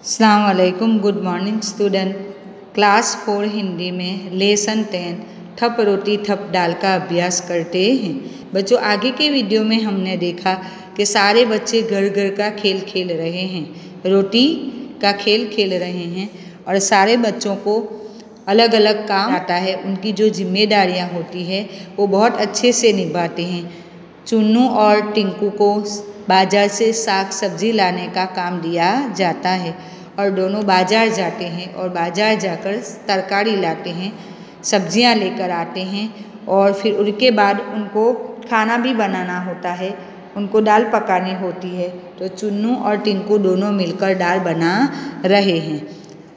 अस्सलाम वालेकुम। Good morning student. Class 4 Hindi में लेसन 10 ठप रोटी ठप डाल का अभ्यास करते हैं। बच्चों, आगे के वीडियो में हमने देखा कि सारे बच्चे घर घर का खेल खेल रहे हैं, रोटी का खेल खेल रहे हैं और सारे बच्चों को अलग अलग काम आता है। उनकी जो जिम्मेदारियां होती है वो बहुत अच्छे से निभाते हैं। चुन्नू और टिंकू को बाजार से साग सब्जी लाने का काम दिया जाता है और दोनों बाजार जाते हैं और बाजार जाकर तरकारी लाते हैं, सब्जियां लेकर आते हैं और फिर उसके बाद उनको खाना भी बनाना होता है, उनको दाल पकानी होती है। तो चुन्नू और टिंकू दोनों मिलकर दाल बना रहे हैं।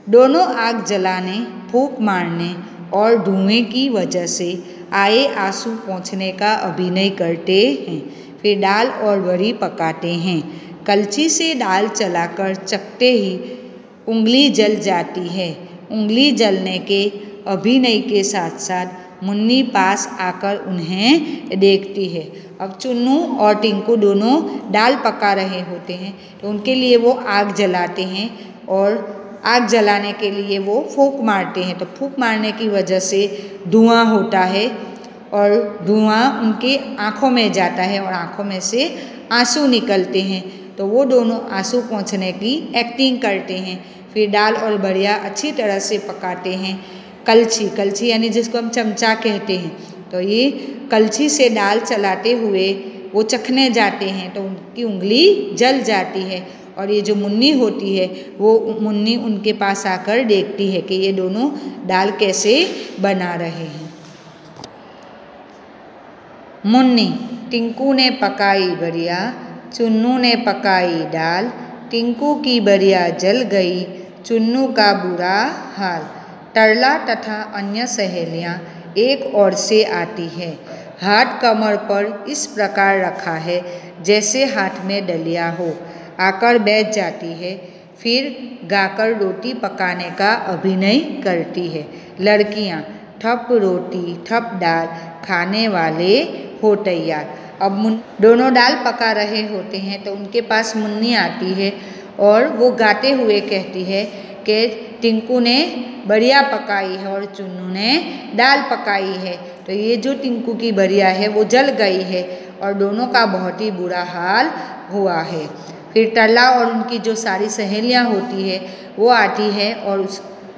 दोनों आग जलाने, फूंक मारने और धुएं की वजह से आए आंसू पोंछने का अभिनय करते हैं। फिर दाल और बड़ी पकाते हैं। कलछी से दाल चलाकर चखते ही उंगली जल जाती है। उंगली जलने के अभिनय के साथ साथ मुन्नी पास आकर उन्हें देखती है। अब चुन्नू और टिंकू दोनों दाल पका रहे होते हैं तो उनके लिए वो आग जलाते हैं और आग जलाने के लिए वो फूंक मारते हैं। तो फूंक मारने की वजह से धुआं होता है और धुआं उनके आँखों में जाता है और आँखों में से आंसू निकलते हैं। तो वो दोनों आंसू पोंछने की एक्टिंग करते हैं। फिर दाल और बड़िया अच्छी तरह से पकाते हैं। कलछी यानी जिसको हम चमचा कहते हैं, तो ये कलछी से दाल चलाते हुए वो चखने जाते हैं तो उनकी उंगली जल जाती है और ये जो मुन्नी होती है वो मुन्नी उनके पास आकर देखती है कि ये दोनों दाल कैसे बना रहे हैं। मुन्नी। टिंकू ने पकाई बड़िया, चुन्नू ने पकाई दाल, टिंकू की बड़िया जल गई, चुन्नू का बुरा हाल। तरला तथा अन्य सहेलियां एक ओर से आती है। हाथ कमर पर इस प्रकार रखा है जैसे हाथ में डलिया हो, आकर बैठ जाती है। फिर गाकर रोटी पकाने का अभिनय करती है। लड़कियां। ठप रोटी ठप दाल खाने वाले हो तैयार। अब दोनों दाल पका रहे होते हैं तो उनके पास मुन्नी आती है और वो गाते हुए कहती है कि टिंकू ने बड़िया पकाई है और चुन्नू ने दाल पकाई है। तो ये जो टिंकू की बड़िया है वो जल गई है और दोनों का बहुत ही बुरा हाल हुआ है। फिर तरला और उनकी जो सारी सहेलियां होती है वो आती है और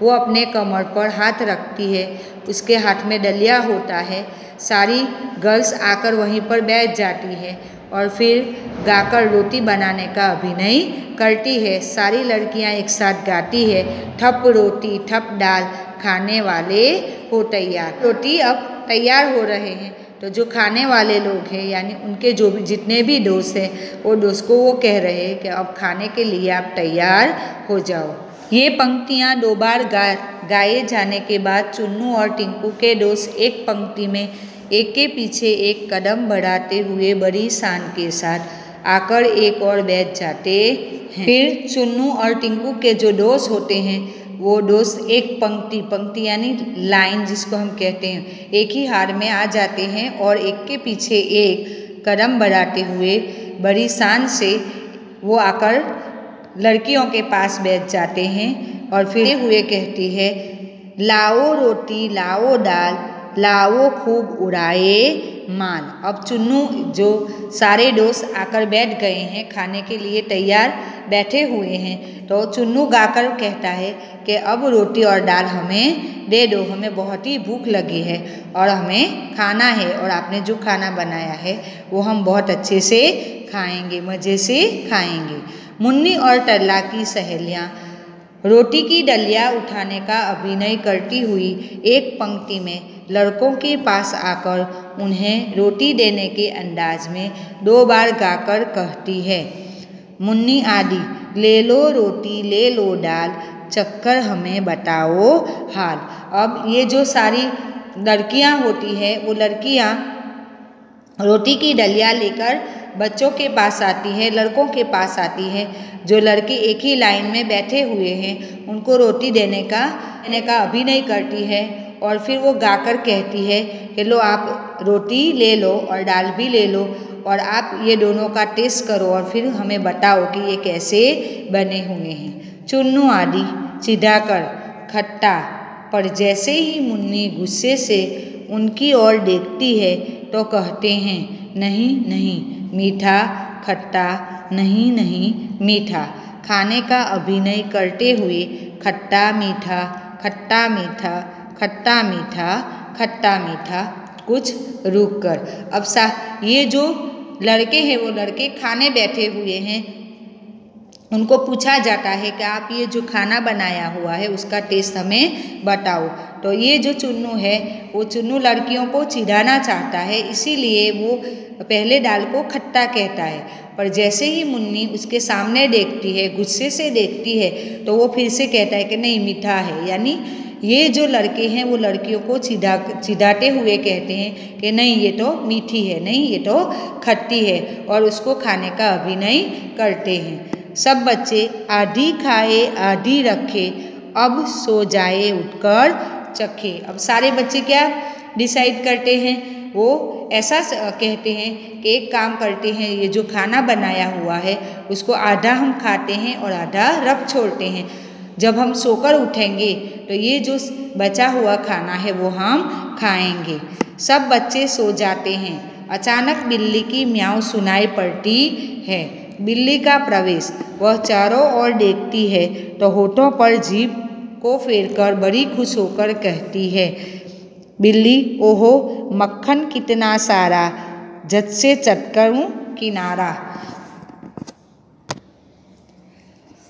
वो अपने कमर पर हाथ रखती है, उसके हाथ में डलिया होता है। सारी गर्ल्स आकर वहीं पर बैठ जाती है और फिर गाकर रोटी बनाने का अभिनय करती है। सारी लड़कियां एक साथ गाती है, ठप रोटी ठप दाल खाने वाले हो तैयार। रोटी अब तैयार हो रहे हैं तो जो खाने वाले लोग हैं यानी उनके जो भी जितने भी दोस्त हैं वो दोस्त को वो कह रहे हैं कि अब खाने के लिए आप तैयार हो जाओ। ये पंक्तियाँ 2 बार गाए जाने के बाद चुन्नू और टिंकू के दोस्त एक पंक्ति में एक के पीछे एक कदम बढ़ाते हुए बड़ी शान के साथ आकर एक और बैठ जाते हैं। फिर चुन्नू और टिंकू के जो दोस्त होते हैं वो दोस्त एक पंक्ति यानी लाइन जिसको हम कहते हैं, एक ही हार में आ जाते हैं और एक के पीछे एक कदम बढ़ाते हुए बड़ी शान से वो आकर लड़कियों के पास बैठ जाते हैं और फिर हुए कहती है, लाओ रोटी लाओ दाल लाओ खूब उड़ाए माल। अब चुन्नू जो सारे दोस्त आकर बैठ गए हैं, खाने के लिए तैयार बैठे हुए हैं, तो चुन्नू गाकर कहता है कि अब रोटी और दाल हमें दे दो, हमें बहुत ही भूख लगी है और हमें खाना है और आपने जो खाना बनाया है वो हम बहुत अच्छे से खाएंगे, मज़े से खाएंगे। मुन्नी और तरला की सहेलियां रोटी की डलिया उठाने का अभिनय करती हुई एक पंक्ति में लड़कों के पास आकर उन्हें रोटी देने के अंदाज में 2 बार गाकर कहती है, मुन्नी आदि ले लो रोटी ले लो दाल, चक्कर हमें बताओ हाल। अब ये जो सारी लड़कियां होती है वो लड़कियां रोटी की डलिया लेकर बच्चों के पास आती है, लड़कों के पास आती है। जो लड़के एक ही लाइन में बैठे हुए हैं उनको रोटी देने का अभिनय करती है और फिर वो गाकर कहती है कि लो आप रोटी ले लो और दाल भी ले लो और आप ये दोनों का टेस्ट करो और फिर हमें बताओ कि ये कैसे बने हुए हैं। चुन्नू आदि चिढ़ाकर खट्टा। पर जैसे ही मुन्नी गुस्से से उनकी ओर देखती है तो कहते हैं नहीं नहीं मीठा, खट्टा, नहीं नहीं मीठा। खाने का अभिनय करते हुए खट्टा मीठा, खट्टा मीठा, खट्टा मीठा, खट्टा मीठा, कुछ रुक कर। अब ये जो लड़के हैं वो लड़के खाने बैठे हुए हैं, उनको पूछा जाता है कि आप ये जो खाना बनाया हुआ है उसका टेस्ट हमें बताओ। तो ये जो चुन्नू है वो चुन्नू लड़कियों को चिढ़ाना चाहता है, इसीलिए वो पहले दाल को खट्टा कहता है। पर जैसे ही मुन्नी उसके सामने देखती है, गुस्से से देखती है, तो वो फिर से कहता है कि नहीं मीठा है। यानी ये जो लड़के हैं वो लड़कियों को चिढ़ाते हुए कहते हैं कि नहीं ये तो मीठी है, नहीं ये तो खट्टी है, और उसको खाने का अभिनय करते हैं। सब बच्चे आधी खाए आधी रखे, अब सो जाए उठकर चखे। अब सारे बच्चे क्या डिसाइड करते हैं, वो ऐसा कहते हैं कि एक काम करते हैं, ये जो खाना बनाया हुआ है उसको आधा हम खाते हैं और आधा रख छोड़ते हैं। जब हम सोकर उठेंगे तो ये जो बचा हुआ खाना है वो हम खाएंगे। सब बच्चे सो जाते हैं। अचानक बिल्ली की म्याऊं सुनाई पड़ती है। बिल्ली का प्रवेश। वह चारों ओर देखती है तो होठों पर जीभ को फेरकर बड़ी खुश होकर कहती है, बिल्ली ओहो मक्खन कितना सारा, झट से चट करूं किनारा।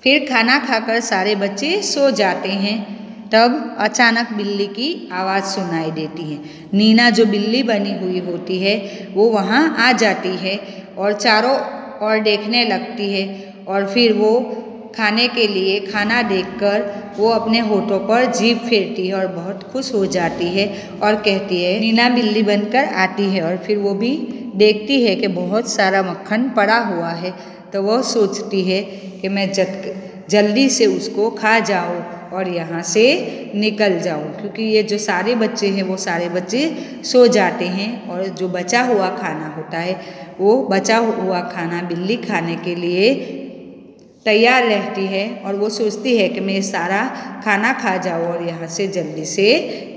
फिर खाना खाकर सारे बच्चे सो जाते हैं। तब अचानक बिल्ली की आवाज़ सुनाई देती है। नीना जो बिल्ली बनी हुई होती है वो वहाँ आ जाती है और चारों ओर देखने लगती है, और फिर वो खाने के लिए खाना देखकर वो अपने होठों पर जीभ फेरती है और बहुत खुश हो जाती है और कहती है, नीना बिल्ली बनकर आती है और फिर वो भी देखती है कि बहुत सारा मक्खन पड़ा हुआ है। तो वह सोचती है कि मैं जल्दी से उसको खा जाऊं और यहाँ से निकल जाऊं, क्योंकि ये जो सारे बच्चे हैं वो सारे बच्चे सो जाते हैं और जो बचा हुआ खाना होता है वो बचा हुआ खाना बिल्ली खाने के लिए तैयार रहती है और वो सोचती है कि मैं सारा खाना खा जाऊं और यहाँ से जल्दी से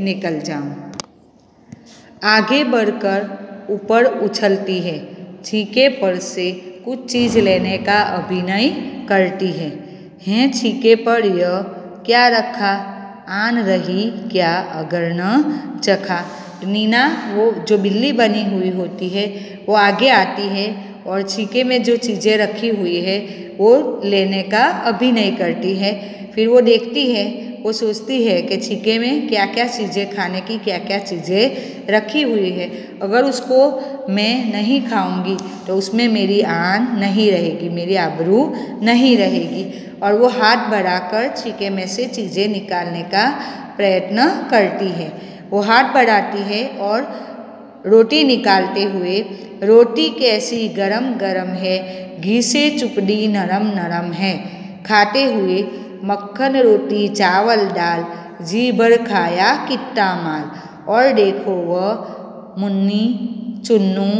निकल जाऊं। आगे बढ़कर ऊपर उछलती है, छींके पर से कुछ चीज़ लेने का अभिनय करती है। हैं छींके पर यह क्या रखा, आन रही क्या अगर न चखा। नीना वो जो बिल्ली बनी हुई होती है वो आगे आती है और छींके में जो चीज़ें रखी हुई है वो लेने का अभिनय करती है। फिर वो देखती है, वो सोचती है कि छींके में क्या क्या चीज़ें खाने की क्या क्या चीज़ें रखी हुई है, अगर उसको मैं नहीं खाऊंगी तो उसमें मेरी आन नहीं रहेगी, मेरी आबरू नहीं रहेगी। और वो हाथ बढ़ाकर छींके में से चीज़ें निकालने का प्रयत्न करती है। वो हाथ बढ़ाती है और रोटी निकालते हुए, रोटी कैसी गरम गरम है, घी से चुपड़ी नरम नरम है। खाते हुए मक्खन रोटी चावल दाल, जी भर खाया कितना माल। और देखो वह मुन्नी चुन्नू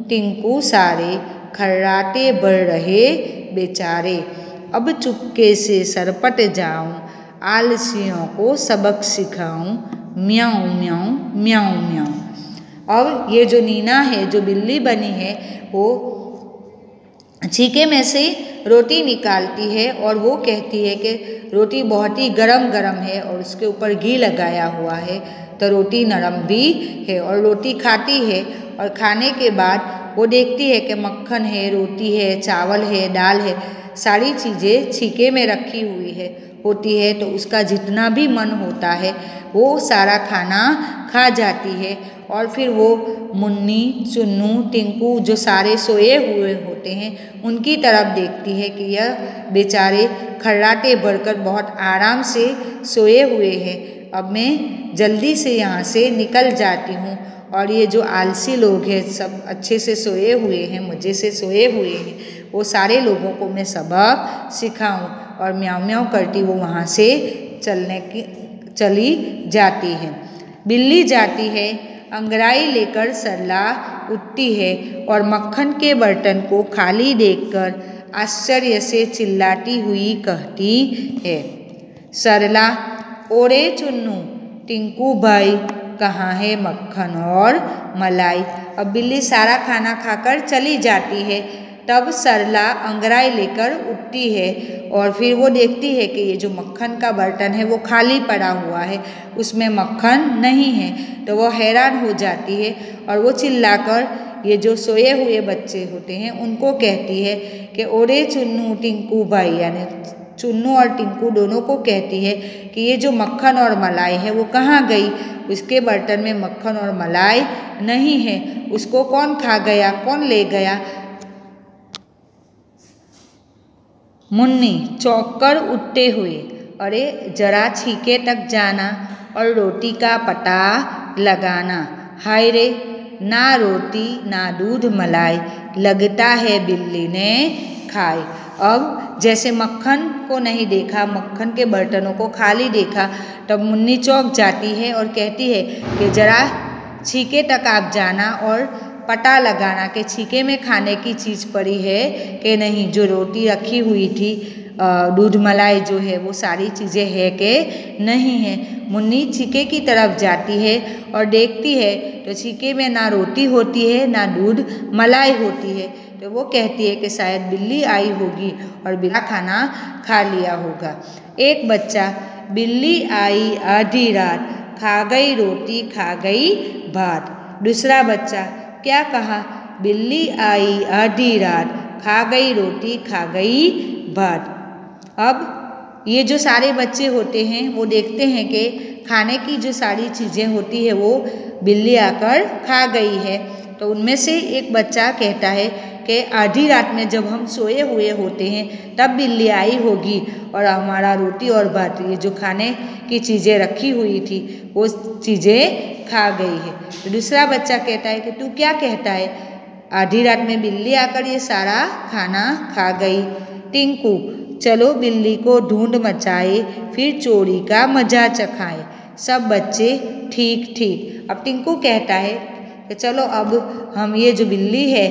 टिंकू सारे खर्राटे बढ़ रहे बेचारे। अब चुपके से सरपट जाऊं, आलसियों को सबक सिखाऊं, म्याऊं म्याऊं म्याऊं म्याऊं। अब ये जो नीना है जो बिल्ली बनी है वो छींके में से रोटी निकालती है और वो कहती है कि रोटी बहुत ही गरम गरम है और उसके ऊपर घी लगाया हुआ है, तो रोटी नरम भी है। और रोटी खाती है और खाने के बाद वो देखती है कि मक्खन है, रोटी है, चावल है, दाल है, सारी चीज़ें छींके में रखी हुई होती है। तो उसका जितना भी मन होता है वो सारा खाना खा जाती है। और फिर वो मुन्नी चुन्नू टिंकू जो सारे सोए हुए होते हैं उनकी तरफ देखती है कि यह बेचारे खर्राटे भरकर बहुत आराम से सोए हुए हैं। अब मैं जल्दी से यहाँ से निकल जाती हूँ और ये जो आलसी लोग हैं सब अच्छे से सोए हुए हैं, मज़े से सोए हुए हैं, वो सारे लोगों को मैं सबक सिखाऊं। और म्याऊं म्याऊं करती वो वहाँ से चली जाती है। बिल्ली जाती है, अंगड़ाई लेकर सरला उठती है और मक्खन के बर्तन को खाली देखकर आश्चर्य से चिल्लाती हुई कहती है। सरला, ओरे चुन्नू, टिंकू भाई कहाँ है मक्खन और मलाई। अब बिल्ली सारा खाना खाकर चली जाती है। तब सरला अंगड़ाई लेकर उठती है और फिर वो देखती है कि ये जो मक्खन का बर्तन है वो खाली पड़ा हुआ है, उसमें मक्खन नहीं है। तो वो हैरान हो जाती है और वो चिल्लाकर ये जो सोए हुए बच्चे होते हैं उनको कहती है कि ओरे चुन्नू टिंकू भाई, यानी चुन्नू और टिंकू दोनों को कहती है कि ये जो मक्खन और मलाई है वो कहाँ गई। उसके बर्तन में मक्खन और मलाई नहीं है, उसको कौन खा गया, कौन ले गया। मुन्नी चौंक कर उठते हुए, अरे जरा छीके तक जाना और रोटी का पता लगाना। हाय रे, ना रोटी ना दूध मलाई, लगता है बिल्ली ने खाए। अब जैसे मक्खन को नहीं देखा, मक्खन के बर्तनों को खाली देखा, तब मुन्नी चौंक जाती है और कहती है कि जरा छीके तक आप जाना और पता लगाना कि छीके में खाने की चीज़ पड़ी है कि नहीं। जो रोटी रखी हुई थी, दूध मलाई जो है वो सारी चीज़ें है कि नहीं है। मुन्नी छीके की तरफ जाती है और देखती है तो छीके में ना रोटी होती है ना दूध मलाई होती है। तो वो कहती है कि शायद बिल्ली आई होगी और बिल्ली खाना खा लिया होगा। एक बच्चा, बिल्ली आई आधी रात, खा गई रोटी खा गई भात। दूसरा बच्चा, क्या कहा, बिल्ली आई आधी रात, खा गई रोटी खा गई भात। अब ये जो सारे बच्चे होते हैं वो देखते हैं कि खाने की जो सारी चीज़ें होती है वो बिल्ली आकर खा गई है। तो उनमें से एक बच्चा कहता है कि आधी रात में जब हम सोए हुए होते हैं तब बिल्ली आई होगी और हमारा रोटी और भात, ये जो खाने की चीज़ें रखी हुई थी वो चीज़ें खा गई है। तो दूसरा बच्चा कहता है कि तू क्या कहता है, आधी रात में बिल्ली आकर ये सारा खाना खा गई। टिंकू, चलो बिल्ली को ढूंढ मचाए, फिर चोरी का मजा चखाए। सब बच्चे ठीक ठीक। अब टिंकू कहता है कि चलो अब हम ये जो बिल्ली है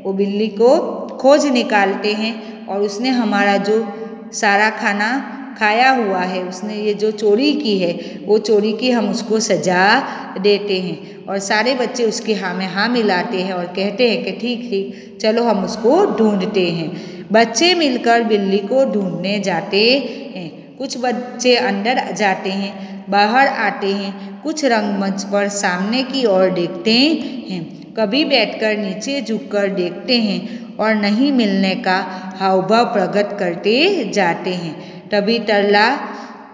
वो बिल्ली को खोज निकालते हैं और उसने हमारा जो सारा खाना खाया हुआ है, उसने ये जो चोरी की है वो चोरी की हम उसको सजा देते हैं। और सारे बच्चे उसके हाँ में हाँ मिलाते हैं और कहते हैं कि ठीक ठीक, चलो हम उसको ढूंढते हैं। बच्चे मिलकर बिल्ली को ढूंढने जाते हैं। कुछ बच्चे अंदर जाते हैं, बाहर आते हैं, कुछ रंगमंच पर सामने की ओर देखते हैं, कभी बैठकर नीचे झुककर देखते हैं और नहीं मिलने का हावभाव प्रकट करते जाते हैं। तभी तरला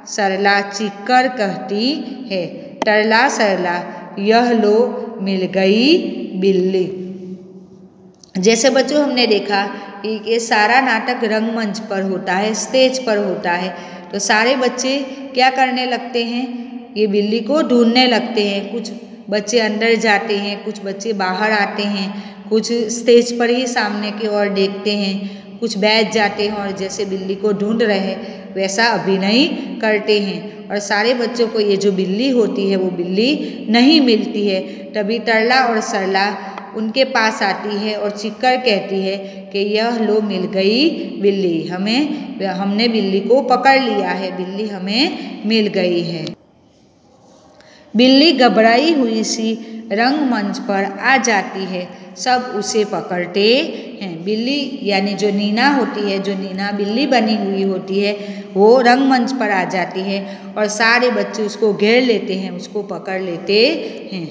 सरला चीखकर कहती है, तरला सरला, यह लो मिल गई बिल्ली। जैसे बच्चों हमने देखा कि ये सारा नाटक रंगमंच पर होता है, स्टेज पर होता है। तो सारे बच्चे क्या करने लगते हैं, ये बिल्ली को ढूंढने लगते हैं। कुछ बच्चे अंदर जाते हैं, कुछ बच्चे बाहर आते हैं, कुछ स्टेज पर ही सामने की ओर देखते हैं, कुछ बैठ जाते हैं और जैसे बिल्ली को ढूंढ रहे वैसा अभिनय करते हैं। और सारे बच्चों को ये जो बिल्ली होती है वो बिल्ली नहीं मिलती है। तभी तरला और सरला उनके पास आती है और चीखकर कहती है कि यह लो मिल गई बिल्ली, हमने बिल्ली को पकड़ लिया है, बिल्ली हमें मिल गई है। बिल्ली घबराई हुई सी रंगमंच पर आ जाती है, सब उसे पकड़ते हैं। बिल्ली यानी जो नीना होती है, जो नीना बिल्ली बनी हुई होती है, वो रंगमंच पर आ जाती है और सारे बच्चे उसको घेर लेते हैं, उसको पकड़ लेते हैं।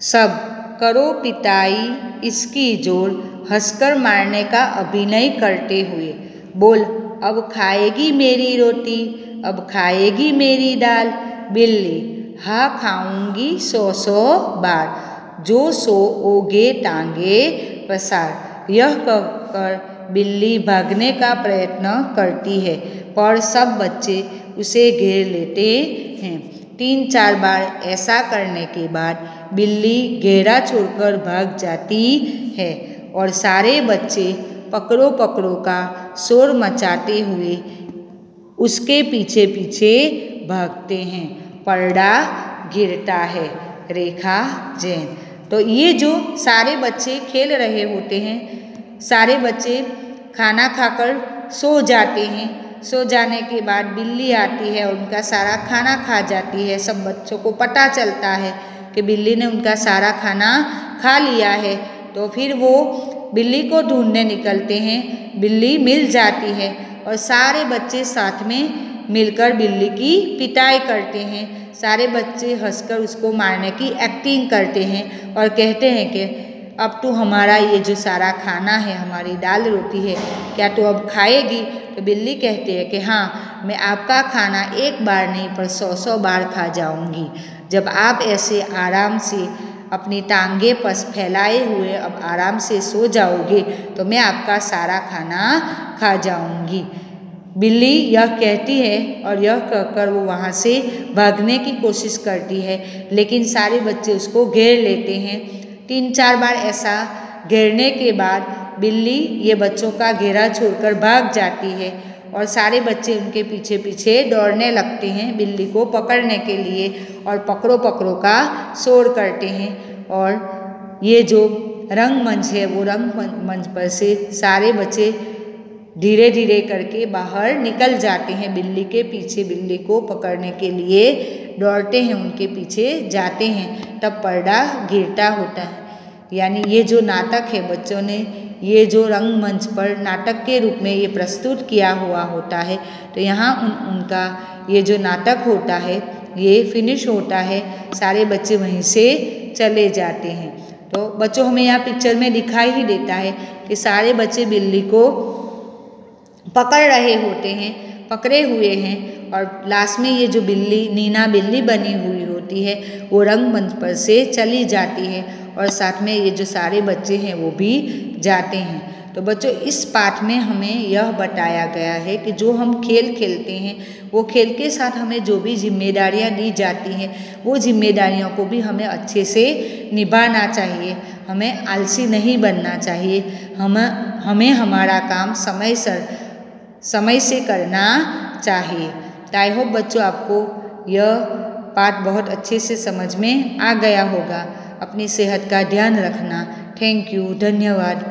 सब करो पिटाई इसकी जोर, हंसकर मारने का अभिनय करते हुए। बोल, अब खाएगी मेरी रोटी, अब खाएगी मेरी दाल। बिल्ली, हाँ खाऊंगी 100 बार, जो सोओगे टांगे पसार। यह कहकर बिल्ली भागने का प्रयत्न करती है, पर सब बच्चे उसे घेर लेते हैं। 3-4 बार ऐसा करने के बाद बिल्ली घेरा छोड़कर भाग जाती है और सारे बच्चे पकड़ो पकड़ो का शोर मचाते हुए उसके पीछे पीछे भागते हैं। पर्दा गिरता है। रेखा जैन। तो ये जो सारे बच्चे खेल रहे होते हैं सारे बच्चे खाना खाकर सो जाते हैं। सो जाने के बाद बिल्ली आती है, उनका सारा खाना खा जाती है। सब बच्चों को पता चलता है कि बिल्ली ने उनका सारा खाना खा लिया है। तो फिर वो बिल्ली को ढूंढने निकलते हैं। बिल्ली मिल जाती है और सारे बच्चे साथ में मिलकर बिल्ली की पिटाई करते हैं। सारे बच्चे हंसकर उसको मारने की एक्टिंग करते हैं और कहते हैं कि अब तो हमारा ये जो सारा खाना है, हमारी दाल रोटी है, क्या तू अब खाएगी? तो बिल्ली कहती है कि हाँ, मैं आपका खाना एक बार नहीं पर 100 बार खा जाऊंगी। जब आप ऐसे आराम से अपनी टांगे पस फैलाए हुए अब आराम से सो जाओगे तो मैं आपका सारा खाना खा जाऊंगी। बिल्ली यह कहती है और यह कहकर वो वहाँ से भागने की कोशिश करती है, लेकिन सारे बच्चे उसको घेर लेते हैं। 3-4 बार ऐसा घेरने के बाद बिल्ली ये बच्चों का घेरा छोड़कर भाग जाती है और सारे बच्चे उनके पीछे पीछे दौड़ने लगते हैं बिल्ली को पकड़ने के लिए और पकड़ो पकड़ो का शोर करते हैं। और ये जो रंगमंच है वो रंगमंच पर से सारे बच्चे धीरे धीरे करके बाहर निकल जाते हैं। बिल्ली के पीछे बिल्ली को पकड़ने के लिए दौड़ते हैं, उनके पीछे जाते हैं। तब पर्दा गिरता होता है। यानी ये जो नाटक है, बच्चों ने ये जो रंगमंच पर नाटक के रूप में ये प्रस्तुत किया हुआ होता है। तो यहाँ उनका ये जो नाटक होता है ये फिनिश होता है। सारे बच्चे वहीं से चले जाते हैं। तो बच्चों हमें यहाँ पिक्चर में दिखाई ही देता है कि सारे बच्चे बिल्ली को पकड़ रहे होते हैं, पकड़े हुए हैं और लास्ट में ये जो बिल्ली नीना बिल्ली बनी हुई होती है वो रंगमंच पर से चली जाती है और साथ में ये जो सारे बच्चे हैं वो भी जाते हैं। तो बच्चों इस पाठ में हमें यह बताया गया है कि जो हम खेल खेलते हैं वो खेल के साथ हमें जो भी जिम्मेदारियां दी जाती हैं वो जिम्मेदारियों को भी हमें अच्छे से निभाना चाहिए। हमें आलसी नहीं बनना चाहिए। हमें हमारा काम समय से करना चाहिए। तो आई होप बच्चों आपको यह पाठ बहुत अच्छे से समझ में आ गया होगा। अपनी सेहत का ध्यान रखना। थैंक यू, धन्यवाद।